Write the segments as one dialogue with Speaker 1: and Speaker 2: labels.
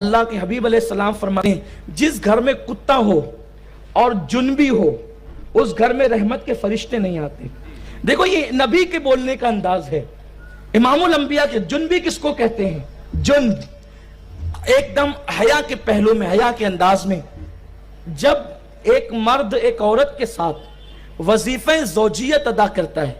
Speaker 1: اللہ کے हबीब अलैहिस्सलाम फरमाते हैं जिस घर में कुत्ता हो और जुनबी हो उस घर में रहमत के फरिश्ते नहीं आते। देखो ये नबी के बोलने का अंदाज है। इमामुल अंबिया के जुनबी किसको कहते हैं? जुन्ब, एकदम हया के पहलू में, हया के अंदाज में। जब एक मर्द एक औरत के साथ वजीफे ज़ौजियत अदा करता है,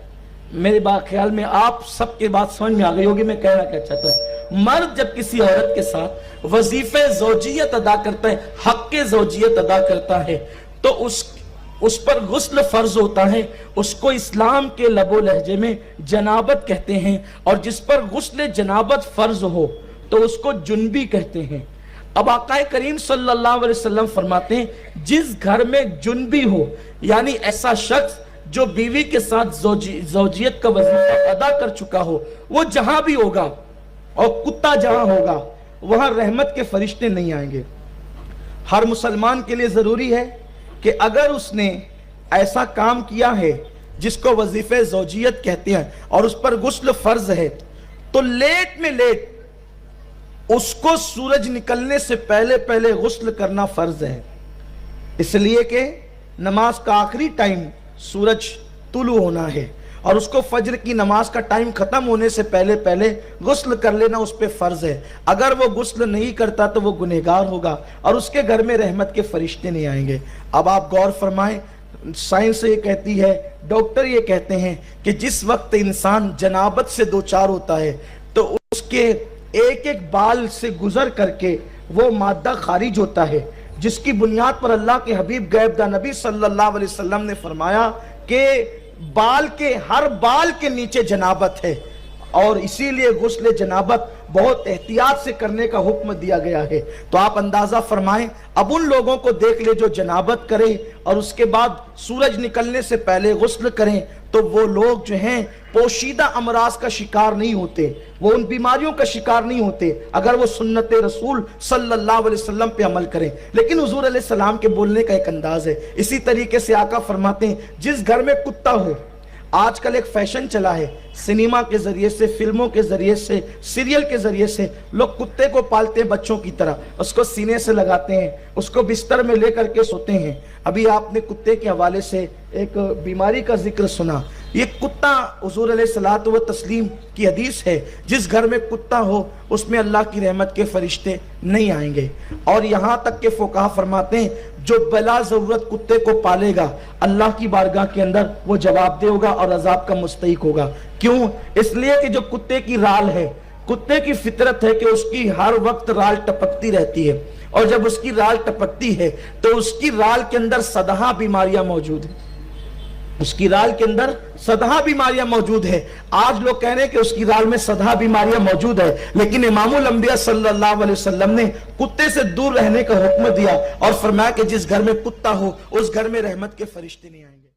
Speaker 1: मेरे ख्याल में आप सबके बात समझ में आ गई होगी मैं कहना क्या चाहता हूं। मर्द जब किसी औरत के साथ वजीफे ज़ौजियत अदा करता है, हक के ज़ौजियत अदा करता है, तो उस पर गुस्ल फर्ज होता है। उसको इस्लाम के लबो लहजे में जनाबत कहते हैं, और जिस पर गुस्ल जनाबत फर्ज हो तो उसको जुनबी कहते हैं। अब आका करीम सल्लल्लाहु अलैहि वसल्लम फरमाते हैं जिस घर में जुनबी हो, यानी ऐसा शख्स जो बीवी के साथ ज़ौजियत का वजीफा अदा कर चुका हो, वो जहां भी होगा और कुत्ता जहां होगा वहां रहमत के फरिश्ते नहीं आएंगे। हर मुसलमान के लिए जरूरी है कि अगर उसने ऐसा काम किया है जिसको वजीफे ज़ौजियत कहते हैं और उस पर गुस्ल फर्ज है, तो लेट में लेट उसको सूरज निकलने से पहले पहले गुस्ल करना फर्ज है। इसलिए कि नमाज का आखिरी टाइम सूरज तुलू होना है और उसको फज्र की नमाज का टाइम खत्म होने से पहले पहले गुस्ल कर लेना उस पर फर्ज है। अगर वो गुस्ल नहीं करता तो वो गुनहगार होगा और उसके घर में रहमत के फरिश्ते नहीं आएंगे। अब आप गौर फरमाएं, साइंस ये कहती है, डॉक्टर ये कहते हैं कि जिस वक्त इंसान जनाबत से दो चार होता है तो उसके एक एक बाल से गुजर करके वो मादा खारिज होता है, जिसकी बुनियाद पर अल्लाह के हबीब गैबदा नबी सल्लल्लाहु अलैहि वसल्लम ने फरमाया कि बाल के हर बाल के नीचे जनाबत है, और इसीलिए गुस्ल जनाबत बहुत एहतियात से करने का हुक्म दिया गया है। तो आप अंदाजा फरमाएं, अब उन लोगों को देख ले जो जनाबत करें और उसके बाद सूरज निकलने से पहले गुस्ल करें, तो वो लोग जो हैं पोशीदा अमराज का शिकार नहीं होते, वो उन बीमारियों का शिकार नहीं होते अगर वो सुन्नत रसूल सल्लल्लाहु अलैहि वसल्लम पे अमल करें। लेकिन हुजूर अलैहि सलाम के बोलने का एक अंदाज है। इसी तरीके से आका फरमाते हैं जिस घर में कुत्ता हो, आजकल एक फैशन चला है, सिनेमा के जरिए से, फिल्मों के जरिए से, सीरियल के जरिए से लोग कुत्ते को पालते हैं बच्चों की तरह, उसको सीने से लगाते हैं, उसको बिस्तर में लेकर के सोते हैं। अभी आपने कुत्ते के हवाले से एक बीमारी का जिक्र सुना। ये कुत्ता हुजूर अलैहिस्सलातु व तस्लीम की हदीस है, जिस घर में कुत्ता हो उसमें अल्लाह की रहमत के फरिश्ते नहीं आएंगे। और यहाँ तक के फुकाहा फरमाते हैं जो बला जरूरत कुत्ते को पालेगा अल्लाह की बारगाह के अंदर वो जवाबदेह होगा और अजाब का मुस्तहिक होगा। क्यों? इसलिए कि जो कुत्ते की राल है, कुत्ते की फितरत है कि उसकी हर वक्त राल टपकती रहती है, और जब उसकी राल टपकती है तो उसकी राल के अंदर सदहा बीमारियां मौजूद है, उसकी राल के अंदर सदहा बीमारियां मौजूद है। आज लोग कह रहे हैं कि उसकी राल में सदहा बीमारियां मौजूद है, लेकिन इमामुल अंबिया सल्लल्लाहु अलैहि वसल्लम ने कुत्ते से दूर रहने का हुक्म दिया और फरमाया कि जिस घर में कुत्ता हो उस घर में रहमत के फरिश्ते नहीं आएंगे।